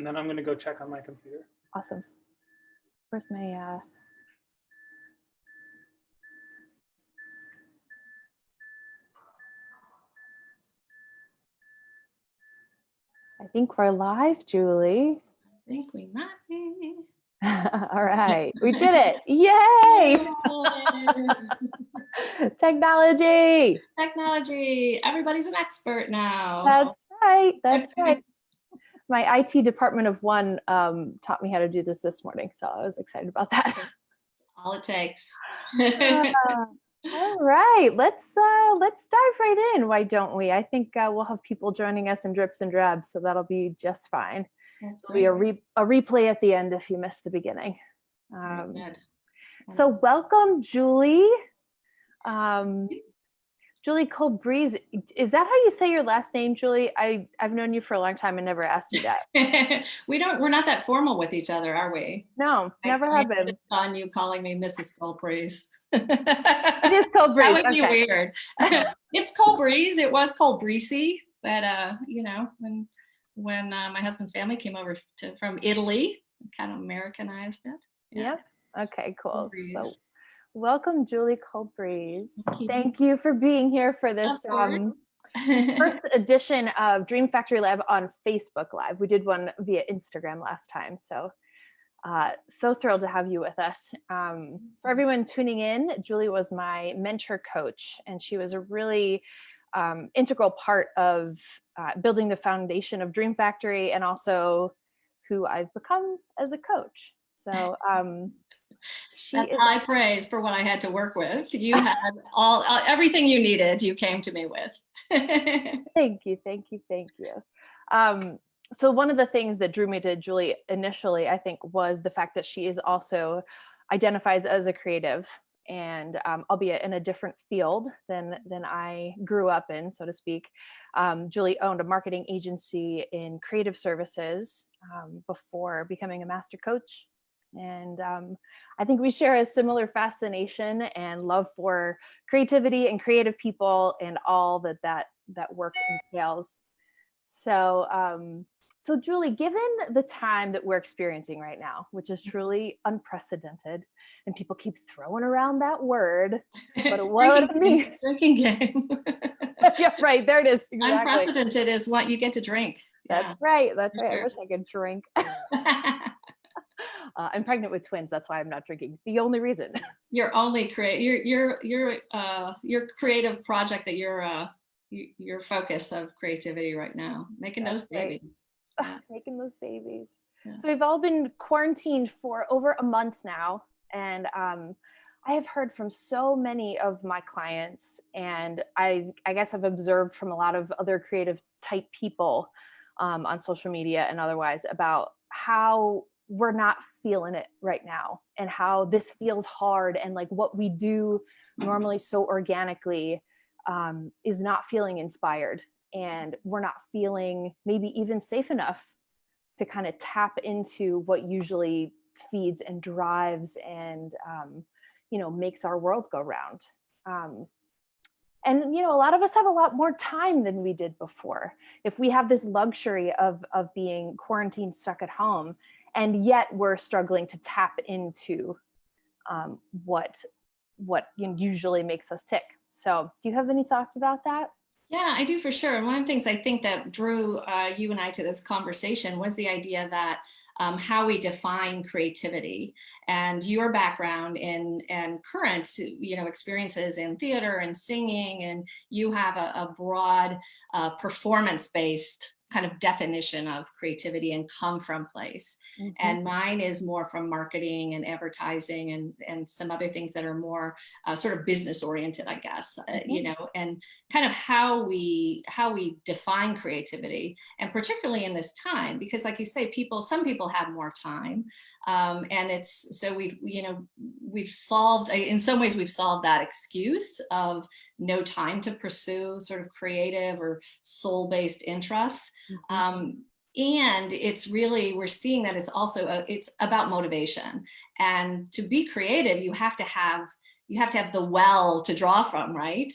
and then I'm going to go check on my computer. Awesome. Where's my, I think we're live, Julie. I think we might be. All right, we did it. Yay! Technology. Technology. Everybody's an expert now. That's right. That's right. My IT department of one taught me how to do this morning, so I was excited about that. All it takes. All right, let's dive right in. Why don't we? I think we'll have people joining us in drips and drabs, so that'll be just fine. There'll be a replay at the end if you missed the beginning. So welcome, Julie. Julie Colbrese. Is that how you say your last name, Julie? I've known you for a long time and never asked you that. We're not that formal with each other, are we? No, never have been. On you calling me Mrs. Colbrese. It is Colbrese. That would be weird. It's Colbrese. It was Colbrese, but you know, when my husband's family came over from Italy, kind of Americanized it. Yeah. Okay, cool. So welcome, Julie Colbrese. Thank you for being here for this first edition of Dream Factory Live on Facebook Live. We did one via Instagram last time, so so thrilled to have you with us. For everyone tuning in, Julie was my mentor coach, and she was a really integral part of building the foundation of Dream Factory, and also who I've become as a coach. So that's high praise for what I had to work with. You had everything you needed. You came to me with. Thank you, thank you, thank you. So one of the things that drew me to Julie initially, I think, was the fact that she is also identifies as a creative, and albeit in a different field than I grew up in, so to speak. Julie owned a marketing agency in creative services before becoming a master coach. And I think we share a similar fascination and love for creativity and creative people and all that work entails. So, so Julie, given the time that we're experiencing right now, which is truly unprecedented, and people keep throwing around that word, but what it means? Drinking game. Yeah, right. There it is. Exactly. Unprecedented is what you get to drink. That's right. That's right. I wish I could drink. I'm pregnant with twins. That's why I'm not drinking. The only reason. Your only your creative project that your focus of creativity right now, making those babies. Making those babies. Yeah. So we've all been quarantined for over a month now, and I have heard from so many of my clients, and I guess I've observed from a lot of other creative type people on social media and otherwise about how we're not feeling it right now, and how this feels hard, and like what we do normally so organically is not feeling inspired, and we're not feeling maybe even safe enough to kind of tap into what usually feeds and drives and makes our world go round. And a lot of us have a lot more time than we did before. If we have this luxury of being quarantined, stuck at home, and yet we're struggling to tap into what usually makes us tick. So do you have any thoughts about that? Yeah, I do, for sure. And one of the things I think that drew you and I to this conversation was the idea that how we define creativity, and your background and current experiences in theater and singing, and you have a broad performance-based kind of definition of creativity and come from place. Mm-hmm. And mine is more from marketing and advertising and some other things that are more sort of business oriented, I guess, mm-hmm. And kind of how we define creativity, and particularly in this time, because like you say, some people have more time. And we've solved, in some ways, we've solved that excuse of no time to pursue sort of creative or soul-based interests. Mm-hmm. And it's really, we're seeing that it's also, it's about motivation. And to be creative, you have to have the well to draw from, right?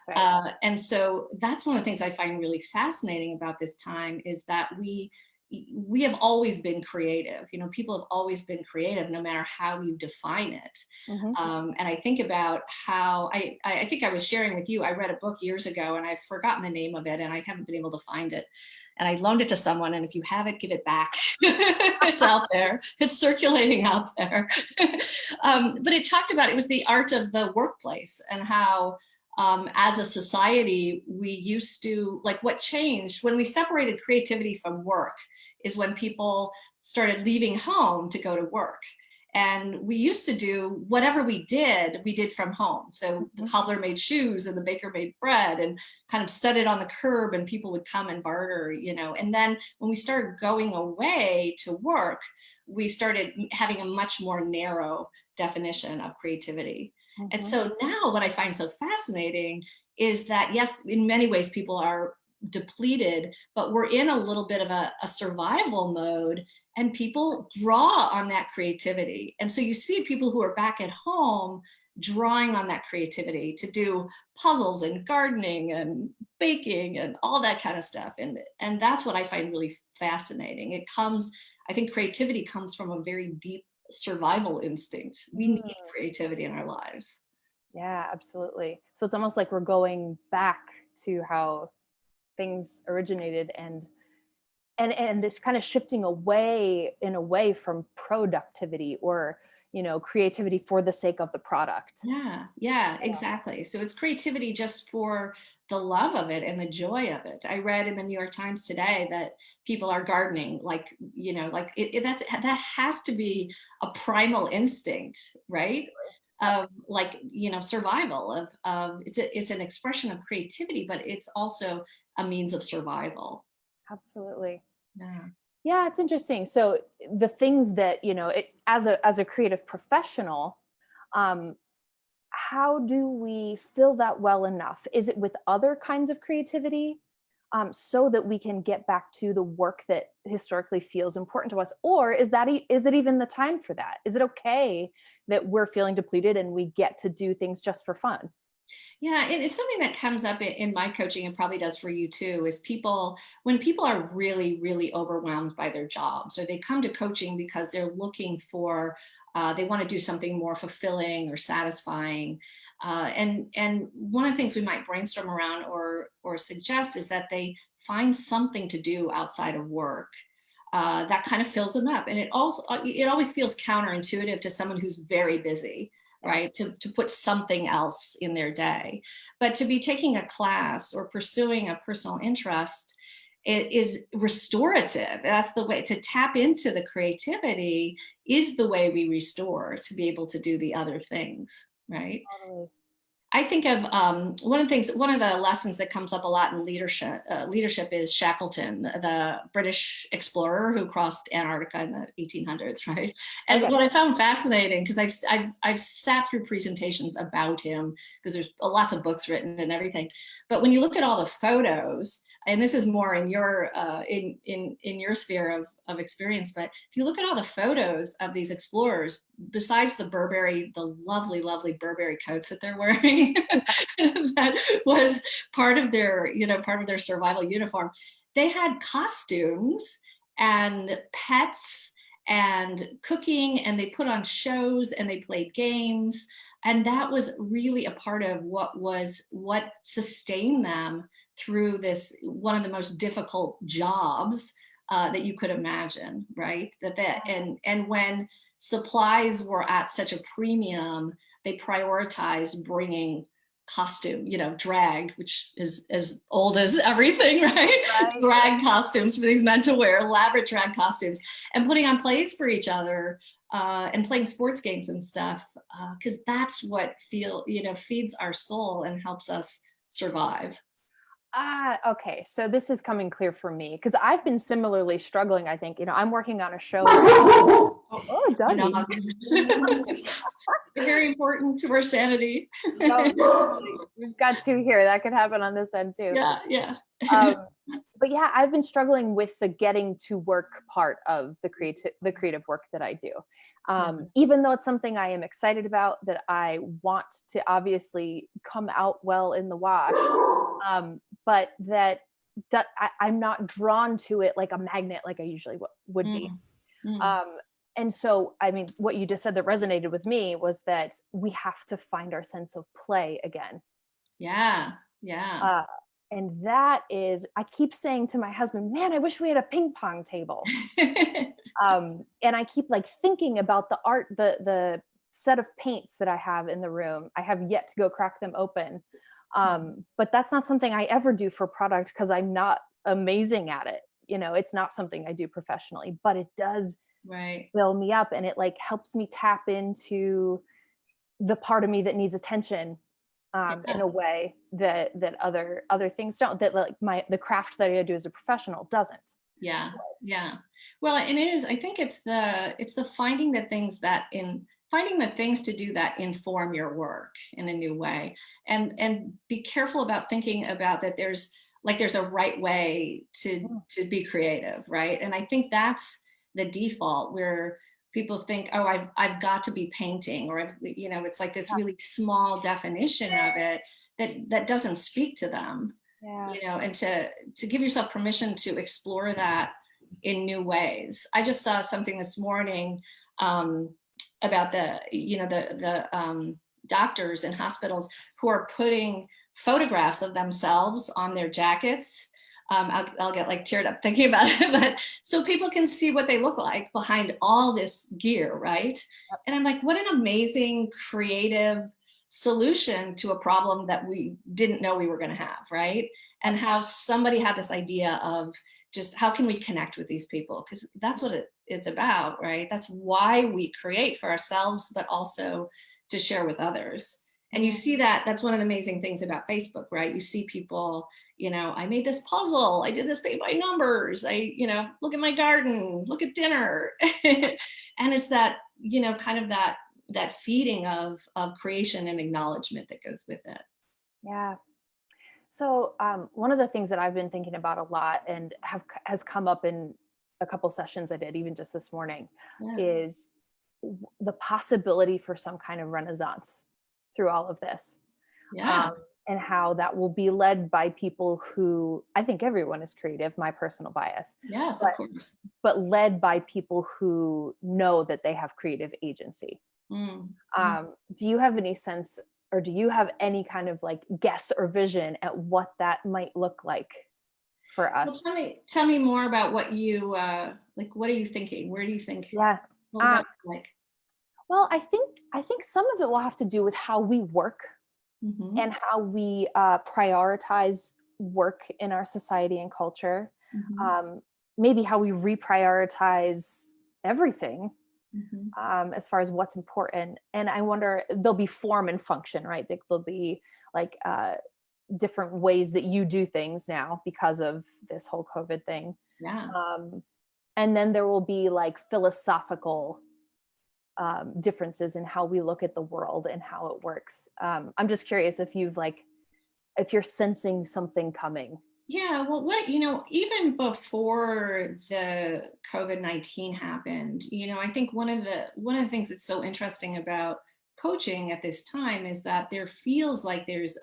Right. And so that's one of the things I find really fascinating about this time, is that we we have always been creative. You know, people have always been creative, no matter how you define it. And I think about how I think I was sharing with you, I read a book years ago and I've forgotten the name of it and I haven't been able to find it. And I loaned it to someone, and if you have it, give it back. It's out there. It's circulating out there. But it talked about, it was the art of the workplace, and how as a society, we used to, like, what changed when we separated creativity from work is when people started leaving home to go to work. And we used to do whatever we did from home. So the cobbler made shoes and the baker made bread and kind of set it on the curb, and people would come and barter, you know. And then when we started going away to work, we started having a much more narrow definition of creativity. And so now what I find so fascinating is that, yes, in many ways people are depleted, but we're in a little bit of a survival mode, and people draw on that creativity. And so you see people who are back at home drawing on that creativity to do puzzles and gardening and baking and all that kind of stuff. And that's what I find really fascinating. It comes, I think creativity comes from a very deep survival instinct. We need creativity in our lives. Yeah, absolutely. So it's almost like we're going back to how things originated, and it's kind of shifting away in a way from productivity, or, you know, creativity for the sake of the product. Yeah, exactly. So it's creativity just for the love of it and the joy of it. I read in the New York Times today that people are gardening, like, you know, like that has to be a primal instinct, right? Of, like, you know, survival of it's an expression of creativity, but it's also a means of survival. Absolutely. Yeah, it's interesting. So the things that, you know, as a creative professional, how do we fill that well enough? Is it with other kinds of creativity, so that we can get back to the work that historically feels important to us? Or is it even the time for that? Is it okay that we're feeling depleted and we get to do things just for fun? Yeah, it's something that comes up in my coaching, and probably does for you too, is when people are really, really overwhelmed by their jobs, or they come to coaching because they're looking for, they want to do something more fulfilling or satisfying. And one of the things we might brainstorm around or suggest is that they find something to do outside of work. That kind of fills them up. And it always feels counterintuitive to someone who's very busy, right? To put something else in their day. But to be taking a class or pursuing a personal interest, it is restorative. That's the way to tap into the creativity, is the way we restore, to be able to do the other things, right? Totally. I think of one of the lessons that comes up a lot in leadership. Leadership is Shackleton, the British explorer who crossed Antarctica in the 1800s, right? And what I found fascinating, because I've sat through presentations about him, because there's lots of books written and everything. But when you look at all the photos, and this is more in your in your sphere of experience, but if you look at all the photos of these explorers, besides the lovely, lovely Burberry coats that they're wearing, that was part of their survival uniform, they had costumes and pets and cooking, and they put on shows and they played games. And that was really a part of what sustained them through this, one of the most difficult jobs that you could imagine, right? And when supplies were at such a premium, they prioritized bringing costume, drag, which is as old as everything, right? Drag costumes for these men to wear, elaborate drag costumes, and putting on plays for each other, and playing sports games and stuff, because that's what feeds our soul and helps us survive. Okay. So this is coming clear for me, because I've been similarly struggling. I think, I'm working on a show. Doggy. They're very important to our sanity. We've got two here. That could happen on this end too. Yeah. But yeah, I've been struggling with the getting to work part of the creative work that I do. Even though it's something I am excited about, that I want to obviously come out well in the wash, but that I'm not drawn to it like a magnet, like I usually would be. Mm, mm. And so, I mean, what you just said that resonated with me was that we have to find our sense of play again. Yeah. Yeah. And that is, I keep saying to my husband, man, I wish we had a ping pong table. And I keep like thinking about the art, the set of paints that I have in the room. I have yet to go crack them open. But that's not something I ever do for product because I'm not amazing at it. You know, it's not something I do professionally, but it does Right. fill me up, and it like helps me tap into the part of me that needs attention in a way that other things don't, that like the craft that I do as a professional doesn't. Yeah. Yeah. Well, and it is, I think it's the finding the things finding the things to do that inform your work in a new way. And be careful about thinking about that there's a right way to be creative, right? And I think that's the default where people think, oh, I've got to be painting, or it's like this really small definition of it that doesn't speak to them. Yeah. And to give yourself permission to explore that in new ways. I just saw something this morning about the doctors in hospitals who are putting photographs of themselves on their jackets. I'll get like teared up thinking about it, but so people can see what they look like behind all this gear, right? Yep. And I'm like, what an amazing creative solution to a problem that we didn't know we were going to have, right? And how somebody had this idea of just how can we connect with these people, because that's what it's about, right? That's why we create for ourselves, but also to share with others. And you see that's one of the amazing things about Facebook, right? You see people, I made this puzzle, I did this paint by numbers, look at my garden, look at dinner. And it's that, kind of that feeding of creation and acknowledgement that goes with it. Yeah. So one of the things that I've been thinking about a lot and has come up in a couple sessions I did, even just this morning, is the possibility for some kind of renaissance through all of this. Yeah. And how that will be led by people who, I think everyone is creative, my personal bias. Yes, of course. But led by people who know that they have creative agency. Do you have any sense, or do you have any kind of like guess or vision at what that might look like for us? Well, tell me more about what you what are you thinking? Where do you think? Yeah. What would that look like? Well, I think some of it will have to do with how we work and how we prioritize work in our society and culture. Maybe how we reprioritize everything. As far as what's important. And I wonder, there'll be form and function, right? There'll be like different ways that you do things now because of this whole COVID thing. Yeah. And then there will be like philosophical differences in how we look at the world and how it works. I'm just curious if if you're sensing something coming. Yeah, well, even before the COVID-19 happened, I think one of the things that's so interesting about coaching at this time is that there feels like there's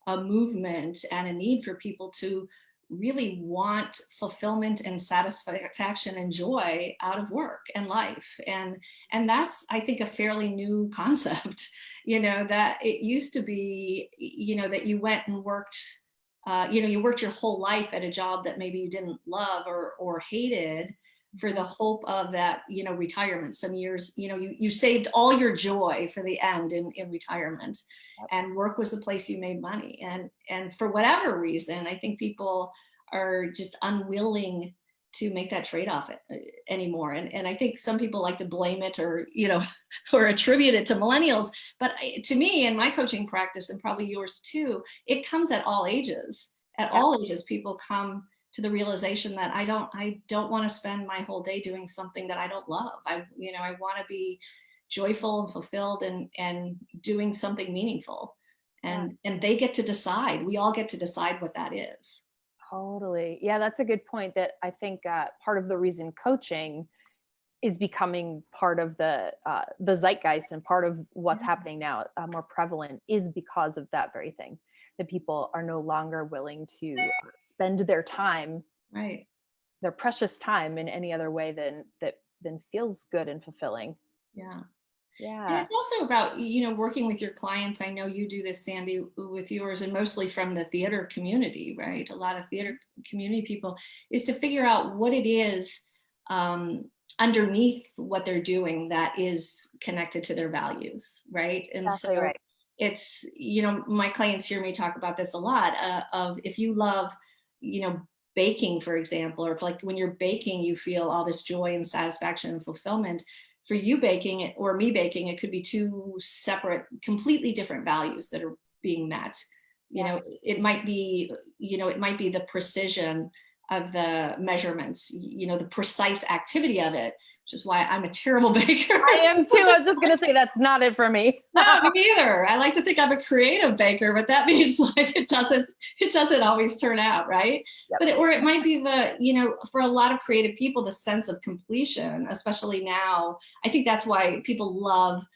a movement and a need for people to really want fulfillment and satisfaction and joy out of work and life. And that's, I think, a fairly new concept, that it used to be, that you went and worked, you worked your whole life at a job that maybe you didn't love or hated for the hope of that, retirement. Some years, you saved all your joy for the end in retirement, and work was the place you made money. And for whatever reason, I think people are just unwilling to make that trade-off anymore. And I think some people like to blame it or attribute it to millennials. But to me, in my coaching practice, and probably yours too, it comes at all ages. At all ages, people come to the realization that I don't want to spend my whole day doing something that I don't love. I want to be joyful and fulfilled and doing something meaningful. And they get to decide. We all get to decide what that is. Totally. Yeah, that's a good point. That I think part of the reason coaching is becoming part of the zeitgeist and part of what's happening now, more prevalent, is because of that very thing. that people are no longer willing to spend their time, Right. their precious time, in any other way than feels good and fulfilling. Yeah. And Yeah. it's also about, working with your clients. I know you do this, Sandy, with yours, and mostly from the theater community, right? A lot of theater community people, is to figure out what it is underneath what they're doing that is connected to their values, right? And Exactly so right. it's, my clients hear me talk about this a lot, of if you love, baking, for example, or if like when you're baking, you feel all this joy and satisfaction and fulfillment. For you baking it or me baking, it could be two separate, completely different values that are being met. Yeah. It might be, the precision of the measurements, the precise activity of it, which is why I'm a terrible baker. I am too. I was just going to say that's not it for me. No, me neither. I like to think I'm a creative baker, but that means like it doesn't always turn out right. Yep. But it might be for a lot of creative people, the sense of completion, especially now. I think that's why people love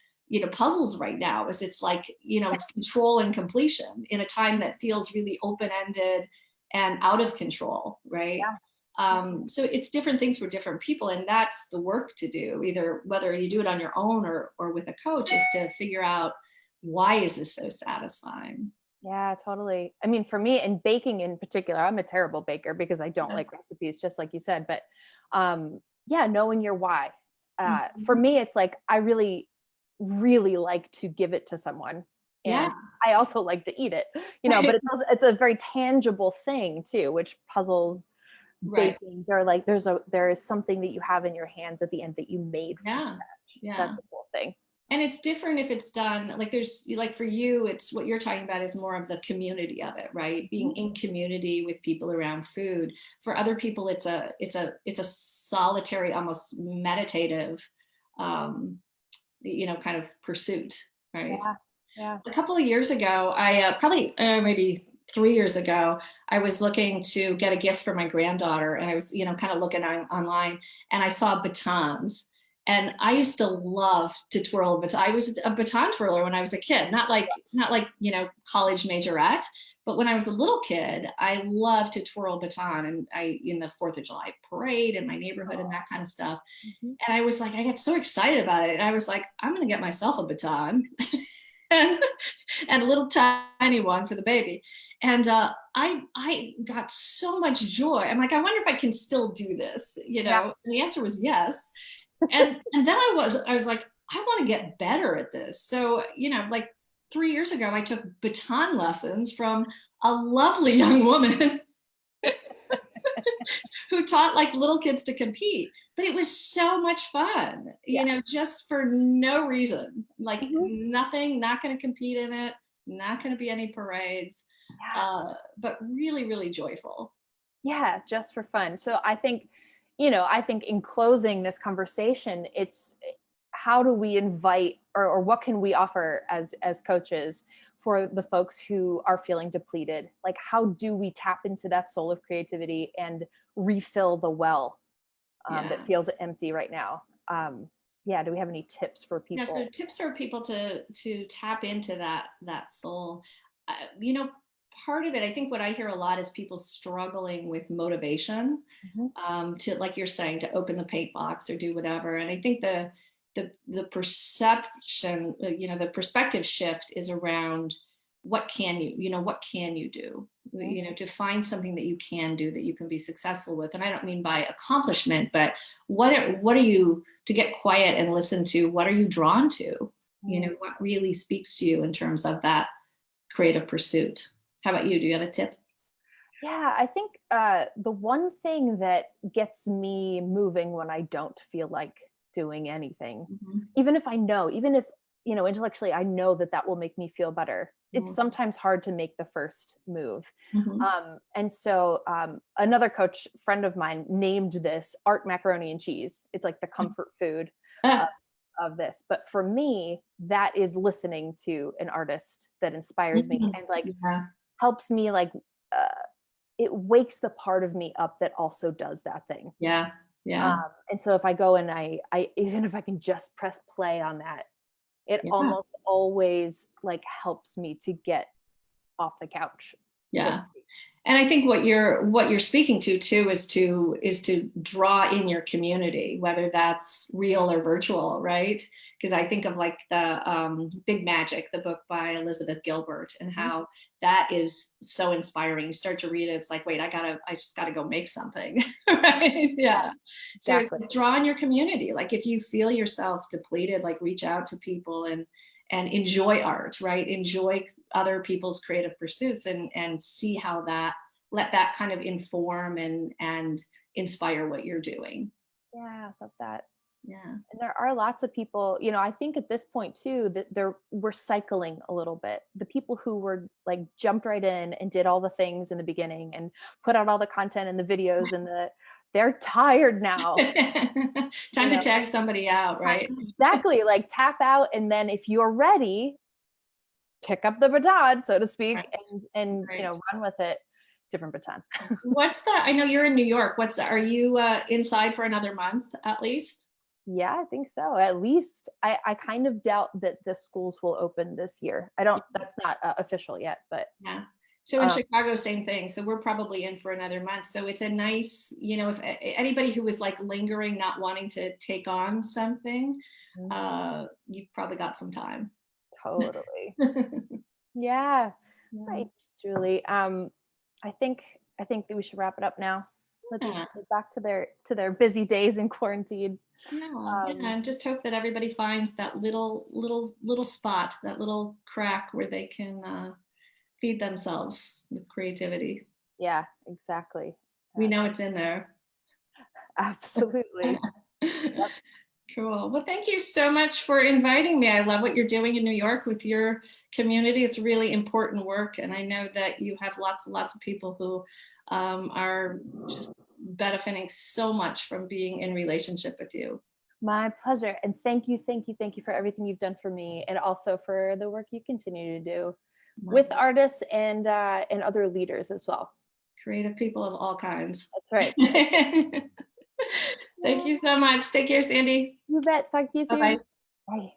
puzzles right now. Is it's like it's control and completion in a time that feels really open-ended and out of control, right? Yeah. So it's different things for different people, and that's the work to do, either whether you do it on your own or with a coach, is to figure out, why is this so satisfying? Yeah, totally. I mean, for me, and baking in particular, I'm a terrible baker because I don't like recipes, just like you said. But yeah, knowing your why. For me, it's like I really, really like to give it to someone. And I also like to eat it, but it's a very tangible thing too, which puzzles, baking, there is something that you have in your hands at the end that you made from scratch. That's the cool thing. And it's different if it's done like for you, it's what you're talking about is more of the community of it, right? Being in community with people around food. For other people, it's a solitary, almost meditative, kind of pursuit, right? Yeah. A couple of years ago, I probably maybe 3 years ago, I was looking to get a gift for my granddaughter, and I was, kind of looking online, and I saw batons. And I used to love to twirl a baton. I was a baton twirler when I was a kid, not like college majorette, but when I was a little kid, I loved to twirl baton, and in the 4th of July parade in my neighborhood and that kind of stuff. And I was like, I got so excited about it, and I was like, I'm going to get myself a baton. And a little tiny one for the baby. And I got so much joy. I'm like, I wonder if I can still do this, And the answer was yes. And then I was like, I want to get better at this. So, like 3 years ago, I took baton lessons from a lovely young woman who taught like little kids to compete. But it was so much fun, just for no reason, like nothing, not going to compete in it, not going to be any parades, but really, really joyful. Yeah, just for fun. So I think in closing this conversation, it's how do we invite or what can we offer as coaches for the folks who are feeling depleted? Like, how do we tap into that soul of creativity and refill the well that feels empty right now? Do we have any tips for people? Yeah, so tips for people to tap into that soul. Part of it, I think what I hear a lot is people struggling with motivation, to, like you're saying, to open the paint box or do whatever. And I think the perception, the perspective shift is around what can you do, to find something that you can do that you can be successful with. And I don't mean by accomplishment, but what are you, to get quiet and listen to, what are you drawn to? What really speaks to you in terms of that creative pursuit. How about you? Do you have a tip? Yeah, I think the one thing that gets me moving when I don't feel like doing anything, even if intellectually I know that will make me feel better, it's sometimes hard to make the first move. And so another coach friend of mine named this art macaroni and cheese. It's like the comfort food of this. But for me, that is listening to an artist that inspires me and helps me, it wakes the part of me up that also does that thing. And so if I go and I even if I can just press play on that, it almost always helps me to get off the couch. Yeah. And I think what you're speaking to too is to draw in your community, whether that's real or virtual, right? Because I think of like the Big Magic, the book by Elizabeth Gilbert, and how that is so inspiring. You start to read it, it's like, wait, I just gotta go make something, right? Yeah. Exactly. So draw in your community. Like if you feel yourself depleted, like reach out to people and enjoy art, right? Enjoy other people's creative pursuits and see how let that kind of inform and inspire what you're doing. Yeah, I love that. Yeah. And there are lots of people, I think at this point too, that we're cycling a little bit. The people who were like jumped right in and did all the things in the beginning and put out all the content and the videos and they're tired now. Time to tag somebody out, right? Exactly. Like tap out. And then if you're ready, pick up the baton, so to speak, Right. and Right. run with it. Different baton. I know you're in New York. Are you inside for another month at least? Yeah, I think so. At least I kind of doubt that the schools will open this year. That's not official yet, but yeah. So in Chicago, same thing. So we're probably in for another month. So it's a nice, if anybody who was like lingering, not wanting to take on something, you've probably got some time. Totally. Yeah. Right, Julie. I think that we should wrap it up now. Let these people back to their busy days in quarantine. Yeah, and just hope that everybody finds that little spot, that little crack where they can feed themselves with creativity. Yeah, exactly. We know it's in there. Absolutely. Yep. Cool. Well, thank you so much for inviting me. I love what you're doing in New York with your community. It's really important work. And I know that you have lots and lots of people who are just benefiting so much from being in relationship with you. My pleasure. And thank you for everything you've done for me, and also for the work you continue to do with artists and other leaders as well. Creative people of all kinds. That's right. Thank you so much. Take care, Sandy. You bet. Talk to you soon. Bye-bye. Bye.